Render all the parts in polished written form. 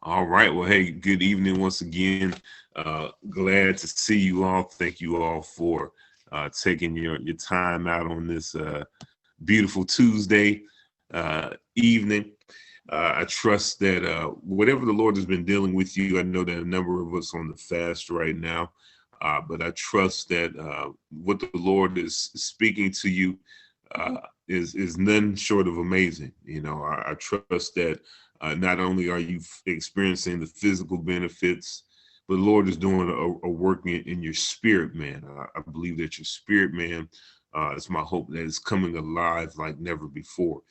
All right. Well, hey, good evening once again. Glad to see you all. Thank you all for taking your time out on this beautiful Tuesday evening. I trust that whatever the Lord has been dealing with you, I know that a number of us on the fast right now, but I trust that what the Lord is speaking to you is none short of amazing. I trust that not only are you experiencing the physical benefits, but the Lord is doing a work in your spirit, man. I believe that your spirit, man, it's my hope that it's coming alive like never before.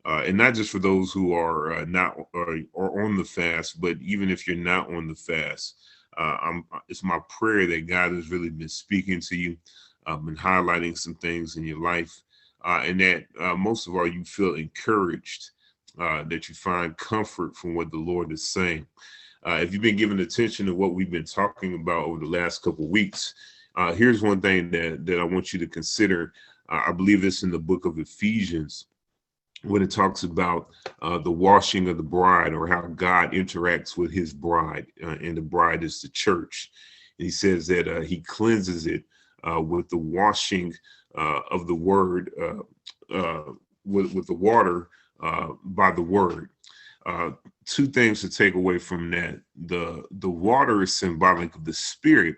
And not just for those who are not or on the fast, but even if you're not on the fast, it's my prayer that God has really been speaking to you, and highlighting some things in your life, and that most of all you feel encouraged, that you find comfort from what the Lord is saying. If you've been giving attention to what we've been talking about over the last couple of weeks, here's one thing that I want you to consider. I believe this in the book of Ephesians when it talks about the washing of the bride, or how God interacts with his bride, and the bride is the church. And he says that he cleanses it with the washing of the word, with the water, by the word. Uh, Two things to take away from that. The water is symbolic of the spirit,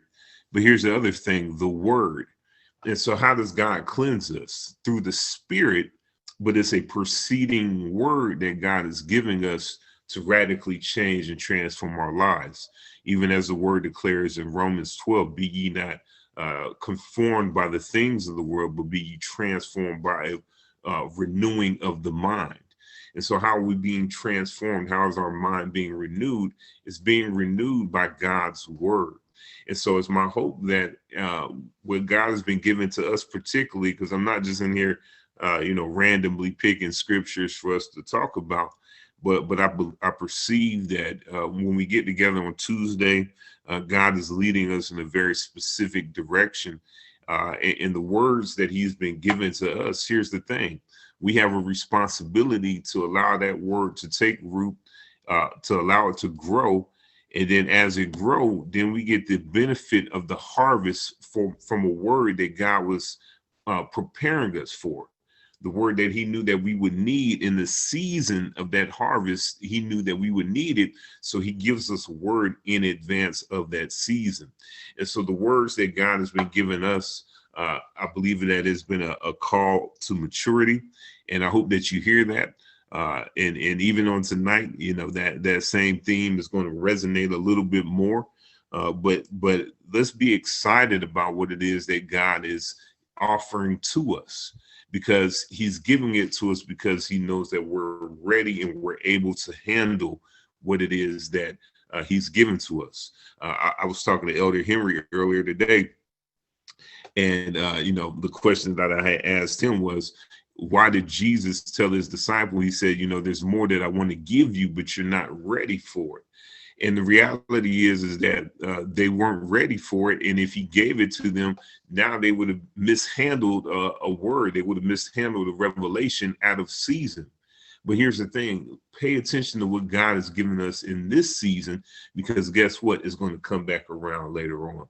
but here's the other thing, the word. And so how does God cleanse us? Through the spirit, but it's a preceding word that God is giving us to radically change and transform our lives. Even as the word declares in Romans 12, be ye not conformed by the things of the world, but be ye transformed by renewing of the mind. And so, how are we being transformed? How is our mind being renewed? It's being renewed by God's word. And so, it's my hope that what God has been given to us, particularly, because I'm not just in here, randomly picking scriptures for us to talk about, but I perceive that when we get together on Tuesday, God is leading us in a very specific direction. And the words that He's been given to us, here's the thing: we have a responsibility to allow that word to take root, to allow it to grow. And then as it grow, then we get the benefit of the harvest from a word that God was preparing us for. The word that he knew that we would need in the season of that harvest, he knew that we would need it. So he gives us a word in advance of that season. And so the words that God has been giving us, I believe that has been a call to maturity. And I hope that you hear that. And even on tonight, that same theme is going to resonate a little bit more. But let's be excited about what it is that God is offering to us, because he's giving it to us because he knows that we're ready and we're able to handle what it is that he's given to us. I was talking to Elder Henry earlier today, and the question that I had asked him was, why did Jesus tell his disciple? He said, there's more that I want to give you, but you're not ready for it. And the reality is that they weren't ready for it. And if he gave it to them, now they would have mishandled a word. They would have mishandled a revelation out of season. But here's the thing: pay attention to what God has given us in this season, because guess what? It's going to come back around later on.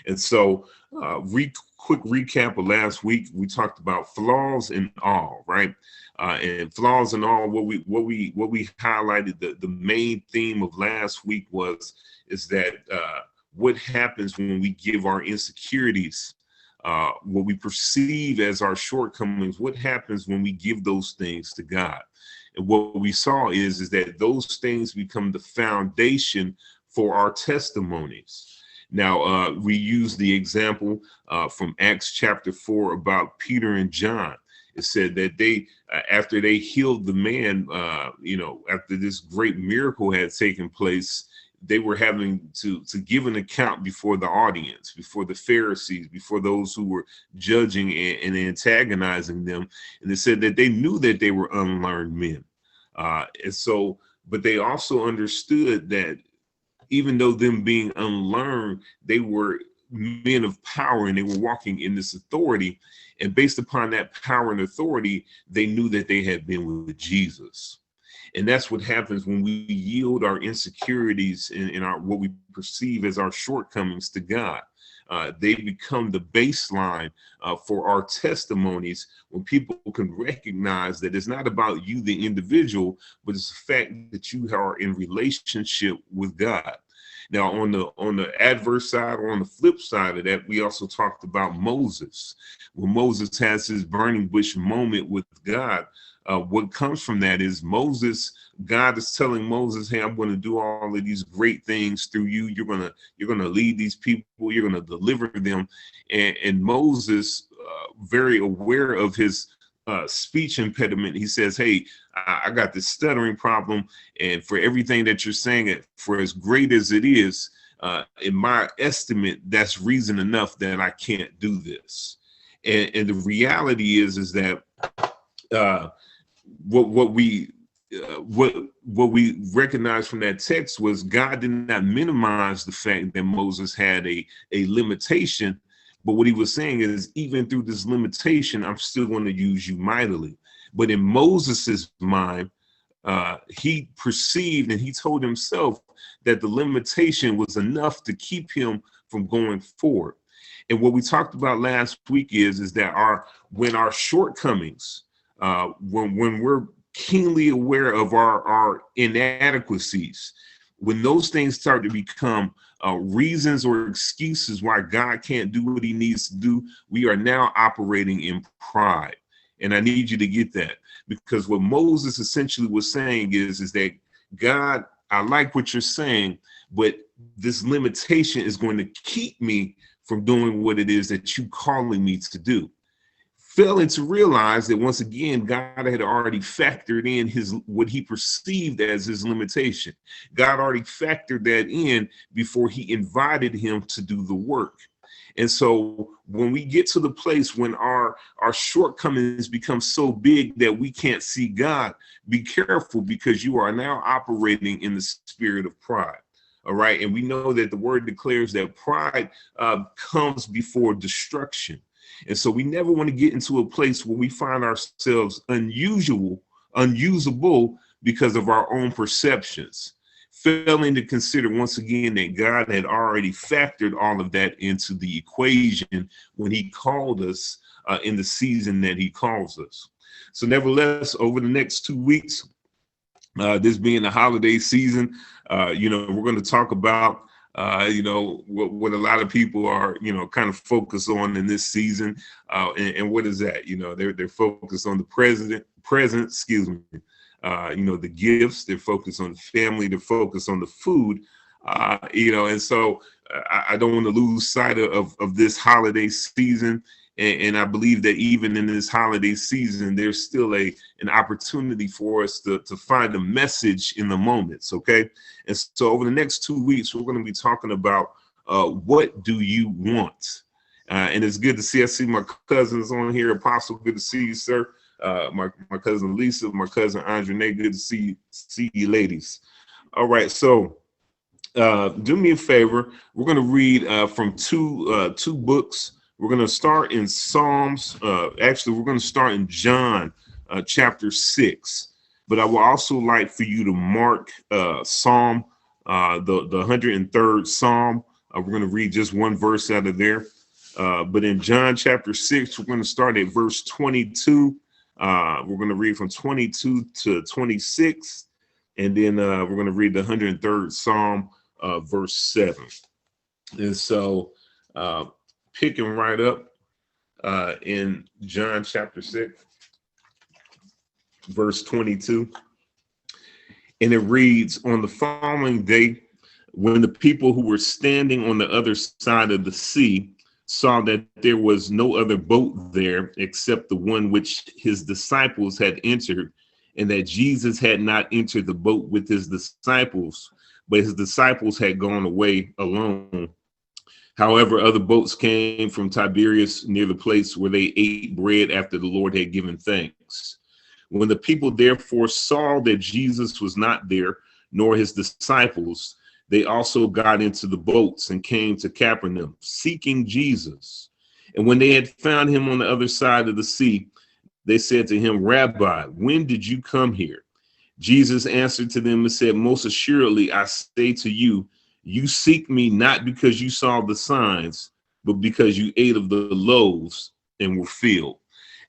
And so, quick recap of last week: we talked about flaws and all, right? And flaws and all. What we highlighted, the main theme of last week is that what happens when we give our insecurities, what we perceive as our shortcomings, what happens when we give those things to God. And what we saw is that those things become the foundation for our testimonies. Now, we use the example from Acts chapter 4 about Peter and John. It said that they, after they healed the man, after this great miracle had taken place, they were having to give an account before the audience, before the Pharisees, before those who were judging and antagonizing them. And they said that they knew that they were unlearned men. And so, but they also understood that even though them being unlearned, they were men of power and they were walking in this authority. And based upon that power and authority, they knew that they had been with Jesus. And that's what happens when we yield our insecurities and our what we perceive as our shortcomings to God. They become the baseline for our testimonies when people can recognize that it's not about you, the individual, but it's the fact that you are in relationship with God. Now, on the adverse side, or on the flip side of that, we also talked about Moses. When Moses has his burning bush moment with God, what comes from that is God is telling Moses, hey, I'm going to do all of these great things through you. You're gonna lead these people. You're going to deliver them. And Moses, very aware of his speech impediment, he says, hey, I got this stuttering problem. And for everything that you're saying, for as great as it is, in my estimate, that's reason enough that I can't do this. And the reality is that what we recognized from that text was God did not minimize the fact that Moses had a limitation, but what he was saying is, even through this limitation, I'm still going to use you mightily. But in Moses's mind, he perceived and he told himself that the limitation was enough to keep him from going forward. And what we talked about last week is that when our shortcomings, when we're keenly aware of our inadequacies, when those things start to become reasons or excuses why God can't do what he needs to do, we are now operating in pride. And I need you to get that, because what Moses essentially was saying is that God, I like what you're saying, but this limitation is going to keep me from doing what it is that you calling me to do. Failing to realize that once again, God had already factored in what he perceived as his limitation. God already factored that in before he invited him to do the work. And so when we get to the place when our shortcomings become so big that we can't see God, be careful, because you are now operating in the spirit of pride. All right. And we know that the word declares that pride comes before destruction. And so we never want to get into a place where we find ourselves unusable because of our own perceptions, failing to consider once again that God had already factored all of that into the equation when he called us in the season that he calls us. So nevertheless, over the next 2 weeks, this being the holiday season, we're going to talk about what a lot of people are, kind of focused on in this season. And what is that? They're focused on the present, the gifts, they're focused on the family, they're focused on the food, and so I don't want to lose sight of this holiday season. And I believe that even in this holiday season, there's still an opportunity for us to find a message in the moments. Okay. And so over the next 2 weeks, we're going to be talking about what do you want? And it's good to see. I see my cousins on here. Apostle, good to see you, sir. My cousin Lisa, my cousin Andre, good to see you ladies. All right. So do me a favor. We're going to read from two books. We're going to start in Psalms. Actually, we're going to start in John chapter 6. But I would also like for you to mark Psalm, the 103rd Psalm. We're going to read just one verse out of there. But in John chapter 6, we're going to start at verse 22. We're going to read from 22 to 26. And then we're going to read the 103rd Psalm, verse 7. And so picking right up in John chapter 6, verse 22. And it reads, on the following day, when the people who were standing on the other side of the sea saw that there was no other boat there except the one which his disciples had entered, and that Jesus had not entered the boat with his disciples, but his disciples had gone away alone. However, other boats came from Tiberias near the place where they ate bread after the Lord had given thanks. When the people therefore saw that Jesus was not there, nor his disciples, they also got into the boats and came to Capernaum, seeking Jesus. And when they had found him on the other side of the sea, they said to him, Rabbi, when did you come here? Jesus answered to them and said, most assuredly, I say to you, you seek me not because you saw the signs, but because you ate of the loaves and were filled.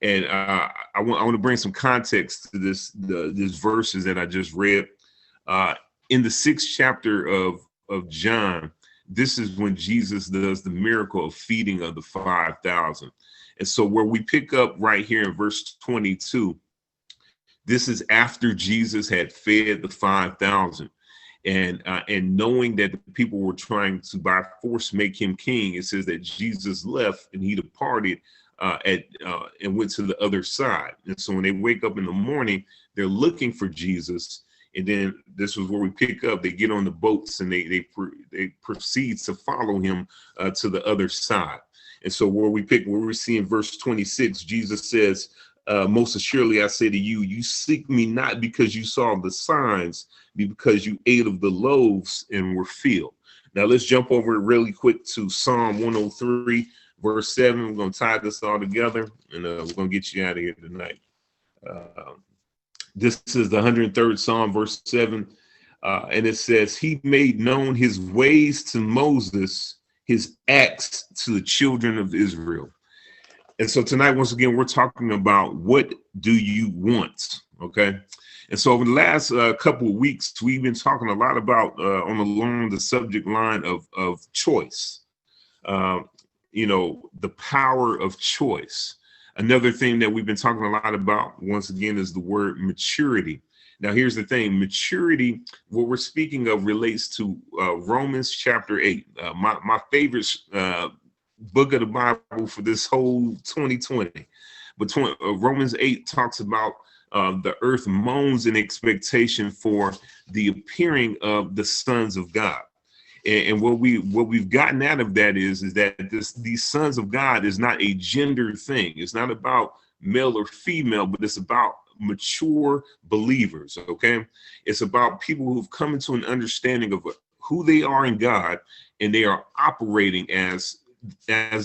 And I want to bring some context to these verses that I just read. In the 6th chapter of John, this is when Jesus does the miracle of feeding of the 5,000. And so where we pick up right here in verse 22, this is after Jesus had fed the 5,000. And knowing that the people were trying to by force make him king, it says that Jesus left and he departed and went to the other side. And so when they wake up in the morning, they're looking for Jesus. And then this was where we pick up. They get on the boats and they proceed to follow him to the other side. And so where we see in verse 26, Jesus says, most assuredly, I say to you, you seek me not because you saw the signs, but because you ate of the loaves and were filled. Now let's jump over really quick to Psalm 103, verse 7. We're going to tie this all together, and we're going to get you out of here tonight. This is the 103rd Psalm, verse 7. And it says, he made known his ways to Moses, his acts to the children of Israel. And so tonight, once again, we're talking about what do you want? Okay. And so over the last couple of weeks, we've been talking a lot about along the subject line of choice, the power of choice. Another thing that we've been talking a lot about, once again, is the word maturity. Now, here's the thing. Maturity, what we're speaking of, relates to Romans chapter 8, my favorite book of the Bible for this whole 2020. But Romans 8 talks about the earth moans in expectation for the appearing of the sons of God. And what we've gotten out of that is that these sons of God is not a gender thing. It's not about male or female, but it's about mature believers. Okay, it's about people who've come into an understanding of who they are in God, and they are operating as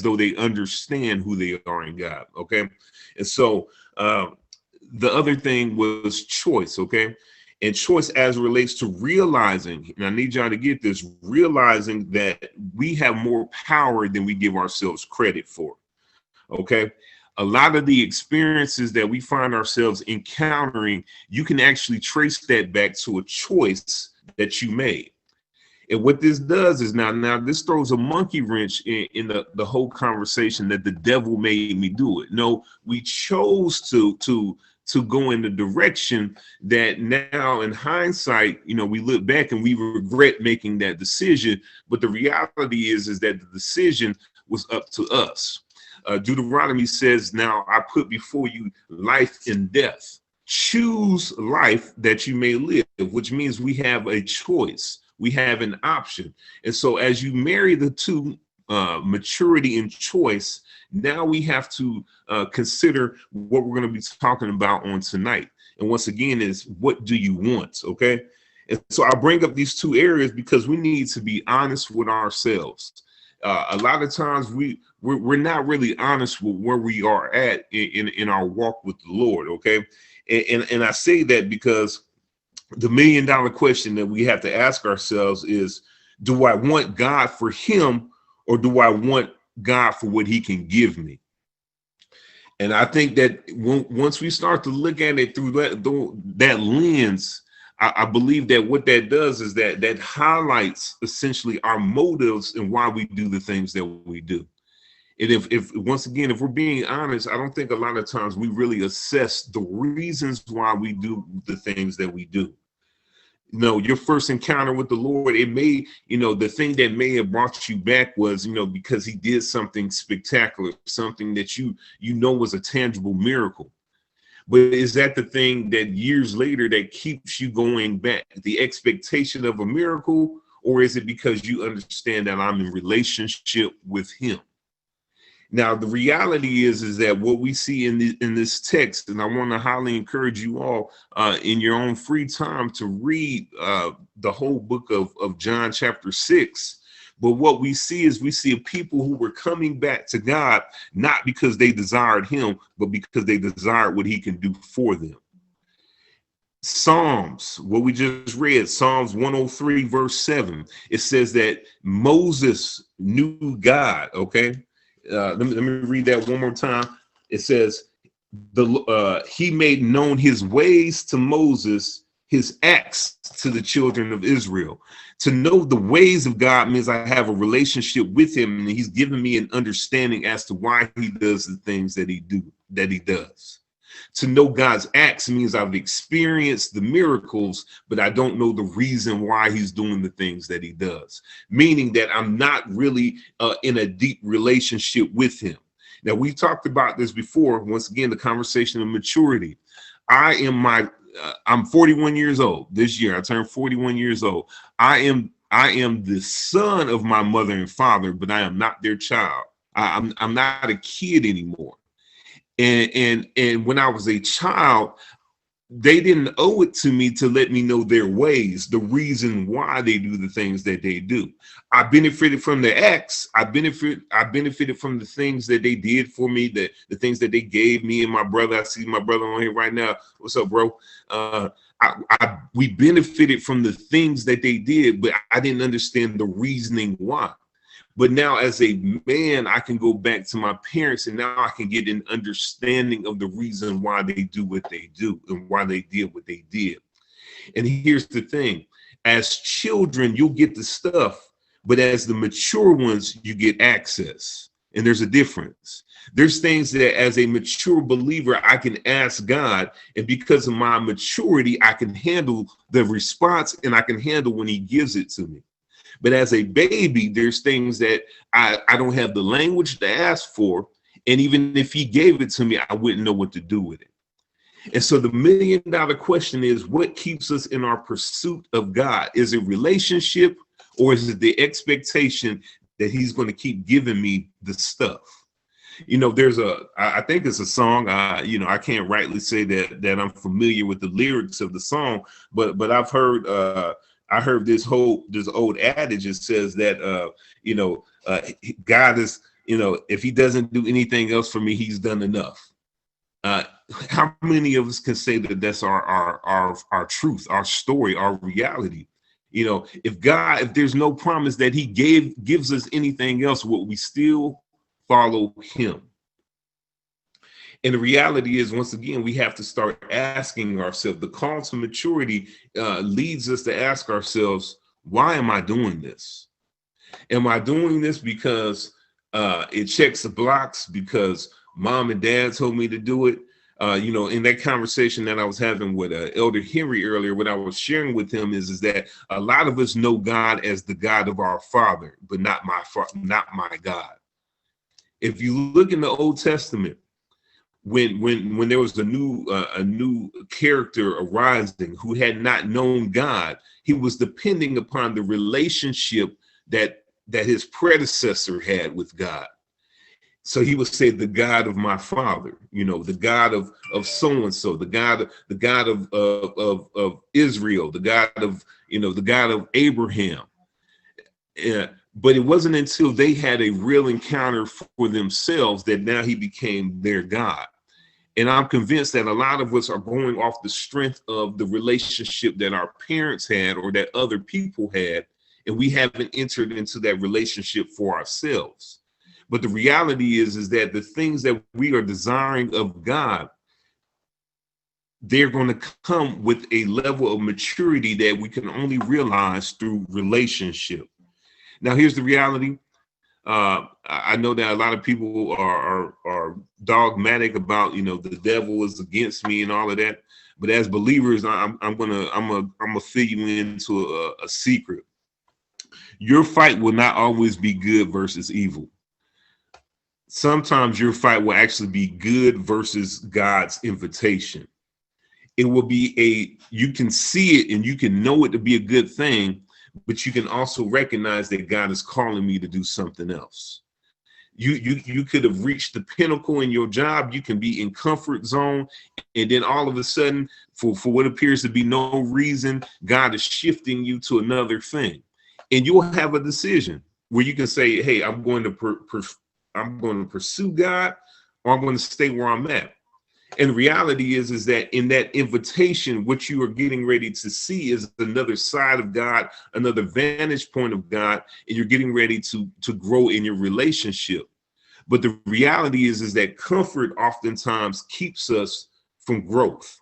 though they understand who they are in God. Okay, and so the other thing was choice. Okay. And choice as it relates to realizing, and I need y'all to get this, realizing that we have more power than we give ourselves credit for. Okay. A lot of the experiences that we find ourselves encountering, you can actually trace that back to a choice that you made. And what this does is now this throws a monkey wrench in the whole conversation that the devil made me do it. No, we chose to go in the direction that now in hindsight, we look back and we regret making that decision. But the reality is that the decision was up to us. Deuteronomy says, now I put before you life and death. Choose life that you may live, which means we have a choice. We have an option. And so as you marry the two, maturity and choice, now we have to consider what we're going to be talking about on tonight. And once again, is what do you want? Okay. And so I bring up these two areas because we need to be honest with ourselves. A lot of times we're not really honest with where we are at in our walk with the Lord. Okay. And I say that because the $1 million question that we have to ask ourselves is, do I want God for him, or do I want God for what he can give me? And I think that once we start to look at it through that lens, I believe that what that does is that highlights essentially our motives and why we do the things that we do. And if once again, if we're being honest, I don't think a lot of times we really assess the reasons why we do the things that we do. Your first encounter with the Lord, it may, the thing that may have brought you back was, because he did something spectacular, something that was a tangible miracle. But is that the thing that years later that keeps you going back, the expectation of a miracle, or is it because you understand that I'm in relationship with him? Now, the reality is that what we see in this text, and I want to highly encourage you all in your own free time to read the whole book of John chapter 6. But what we see is a people who were coming back to God, not because they desired him, but because they desired what he can do for them. Psalms, what we just read, Psalms 103, verse 7, it says that Moses knew God. Okay. Let me read that one more time. It says, he made known his ways to Moses, his acts to the children of Israel. To know the ways of God means I have a relationship with him, and he's given me an understanding as to why he does the things that he does. To know God's acts means I've experienced the miracles, but I don't know the reason why he's doing the things that he does, meaning that I'm not really in a deep relationship with him. Now, we talked about this before. Once again, the conversation of maturity. I'm 41 years old this year. I turned 41 years old. I am the son of my mother and father, but I am not their child. I'm not a kid anymore. And when I was a child, they didn't owe it to me to let me know their ways, the reason why they do the things that they do. I benefited from their acts. I benefited from the things that they did for me, the things that they gave me and my brother. I see my brother on here right now. What's up, bro? We benefited from the things that they did, but I didn't understand the reasoning why. But now as a man, I can go back to my parents and now I can get an understanding of the reason why they do what they do and why they did what they did. And here's the thing. As children, you'll get the stuff, but as the mature ones, you get access. And there's a difference. There's things that as a mature believer, I can ask God, and because of my maturity, I can handle the response and I can handle when he gives it to me. But as a baby, there's things that I don't have the language to ask for. And even if he gave it to me, I wouldn't know what to do with it. And so the $1 million question is, what keeps us in our pursuit of God? Is it relationship, or is it the expectation that he's going to keep giving me the stuff? You know, I think it's a song, I can't rightly say that I'm familiar with the lyrics of the song, but I've heard, I heard this old adage. It says that, God is, if he doesn't do anything else for me, he's done enough. How many of us can say that that's our truth, our story, our reality? If there's no promise that he gives us anything else, will we still follow him? And the reality is, once again, we have to start asking ourselves. The call to maturity leads us to ask ourselves, why am I doing this? Am I doing this because it checks the blocks, because mom and dad told me to do it? In that conversation that I was having with Elder Henry earlier, what I was sharing with him is that a lot of us know God as the God of our father, but not my God. If you look in the Old Testament, when there was a new character arising who had not known God, he was depending upon the relationship that his predecessor had with God. So he would say, the God of my father, the God of so-and-so, the God of Israel, the God of Abraham. But it wasn't until they had a real encounter for themselves that now he became their God. And I'm convinced that a lot of us are going off the strength of the relationship that our parents had or that other people had, and we haven't entered into that relationship for ourselves. But the reality is that the things that we are desiring of God, they're going to come with a level of maturity that we can only realize through relationship. Now, here's the reality. I know that a lot of people are dogmatic about, the devil is against me and all of that. But as believers, I'm gonna fill you into a secret. Your fight will not always be good versus evil. Sometimes your fight will actually be good versus God's invitation. It will be you can see it and you can know it to be a good thing, but you can also recognize that God is calling me to do something else. You could have reached the pinnacle in your job. You can be in comfort zone. And then all of a sudden, for what appears to be no reason, God is shifting you to another thing. And you'll have a decision where you can say, hey, I'm going to pursue God, or I'm going to stay where I'm at. And the reality is that in that invitation, what you are getting ready to see is another side of God, another vantage point of God, and you're getting ready to grow in your relationship. But the reality is that comfort oftentimes keeps us from growth.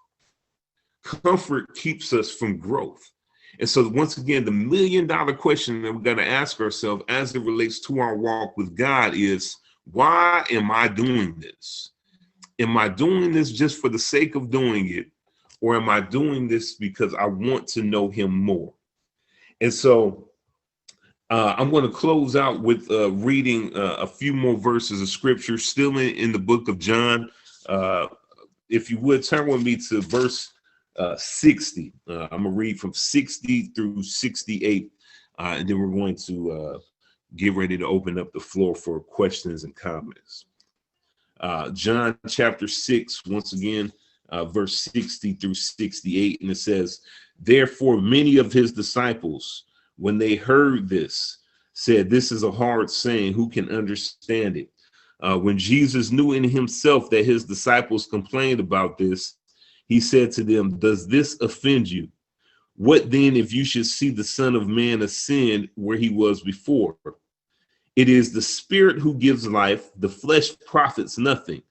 Comfort keeps us from growth. And so once again, the $1,000,000 question that we're going to ask ourselves as it relates to our walk with God is, why am I doing this? Am I doing this just for the sake of doing it? Or am I doing this because I want to know him more? And so I'm going to close out with reading a few more verses of scripture, still in the book of John. If you would turn with me to verse 60. I'm going to read from 60 through 68. And then we're going to get ready to open up the floor for questions and comments. John chapter 6, once again, verse 60 through 68. And it says, therefore, many of his disciples, when they heard this, said, this is a hard saying. Who can understand it? When Jesus knew in himself that his disciples complained about this, he said to them, does this offend you? What then if you should see the Son of Man ascend where he was before? It is the Spirit who gives life. The flesh profits nothing.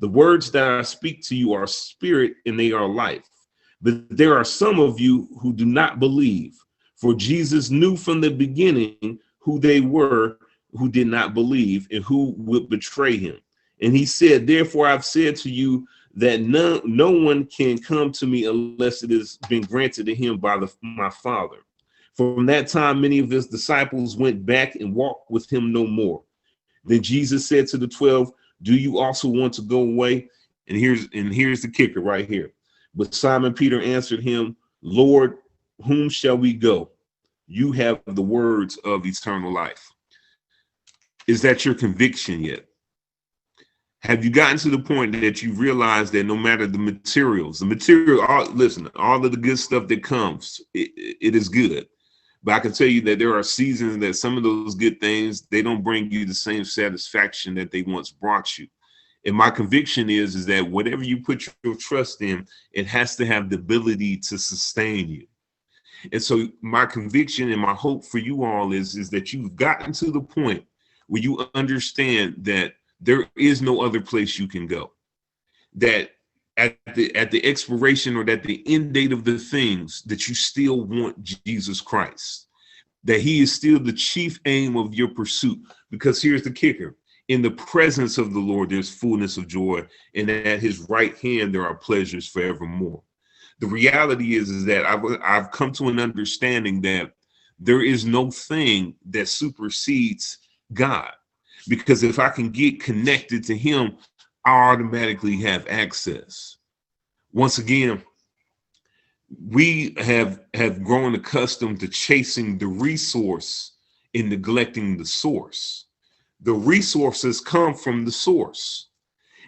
The words that I speak to you are spirit and they are life. But there are some of you who do not believe. For Jesus knew from the beginning who they were who did not believe and who would betray him. And he said, therefore, I've said to you that no one can come to me unless it has been granted to him by my Father. From that time, many of his disciples went back and walked with him no more. Then Jesus said to the 12, do you also want to go away? And here's the kicker right here. But Simon Peter answered him, Lord, whom shall we go? You have the words of eternal life. Is that your conviction yet? Have you gotten to the point that you realize that no matter the material, all of the good stuff that comes, it is good. But I can tell you that there are seasons that some of those good things, they don't bring you the same satisfaction that they once brought you. And my conviction is that whatever you put your trust in, it has to have the ability to sustain you. And so my conviction and my hope for you all is that you've gotten to the point where you understand that there is no other place you can go. That at the expiration or at the end date of the things, that you still want Jesus Christ, that he is still the chief aim of your pursuit. Because here's the kicker: in the presence of the Lord, there's fullness of joy, and at his right hand, there are pleasures forevermore. The reality is that I've come to an understanding that there is no thing that supersedes God. Because if I can get connected to him, I automatically have access. Once again, we have grown accustomed to chasing the resource and neglecting the source. The resources come from the source.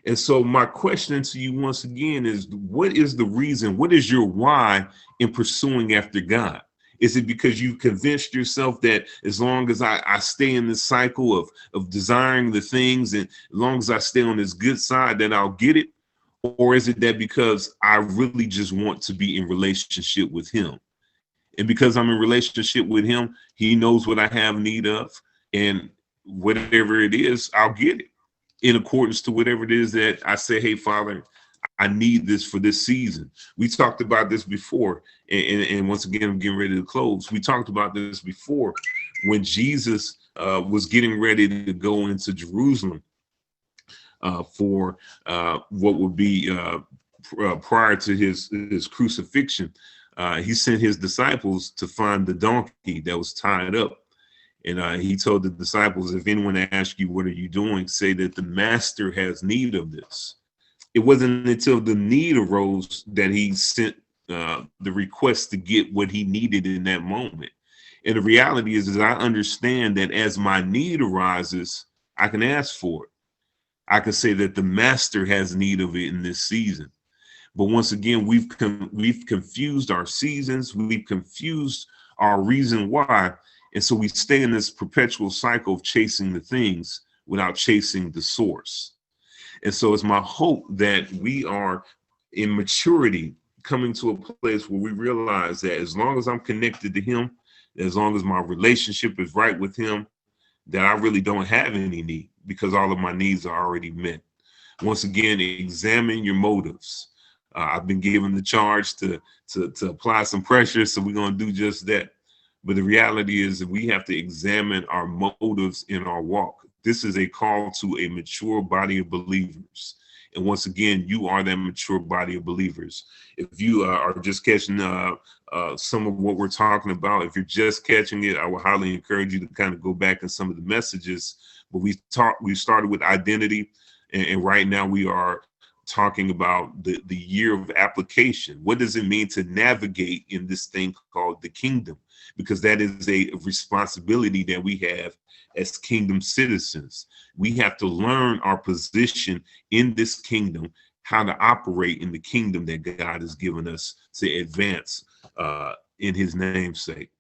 And so my question to you once again is, what is the reason? What is your why in pursuing after God? Is it because you've convinced yourself that as long as I stay in this cycle of desiring the things, and as long as I stay on this good side, then I'll get it? Or is it that because I really just want to be in relationship with him? And because I'm in relationship with him, he knows what I have need of. And whatever it is, I'll get it in accordance to whatever it is that I say, hey, Father, I need this for this season. We talked about this before. And once again, I'm getting ready to close. We talked about this before when Jesus was getting ready to go into Jerusalem for what would be prior to his crucifixion. He sent his disciples to find the donkey that was tied up. And he told the disciples, if anyone asks you, what are you doing? Say that the master has need of this. It wasn't until the need arose that he sent the request to get what he needed in that moment. And the reality is I understand that as my need arises, I can ask for it. I can say that the master has need of it in this season. But once again, we've confused our seasons. We've confused our reason why. And so we stay in this perpetual cycle of chasing the things without chasing the source. And so it's my hope that we are in maturity coming to a place where we realize that as long as I'm connected to him, as long as my relationship is right with him, that I really don't have any need because all of my needs are already met. Once again, examine your motives. I've been given the charge to apply some pressure, so we're going to do just that. But the reality is that we have to examine our motives in our walk. This is a call to a mature body of believers. And once again, you are that mature body of believers. If you are just catching some of what we're talking about, if you're just catching it, I would highly encourage you to kind of go back in some of the messages. But we started with identity, and right now we are talking about the year of application. What does it mean to navigate in this thing called the kingdom? Because that is a responsibility that we have as kingdom citizens. We have to learn our position in this kingdom, how to operate in the kingdom that God has given us to advance in his name's sake.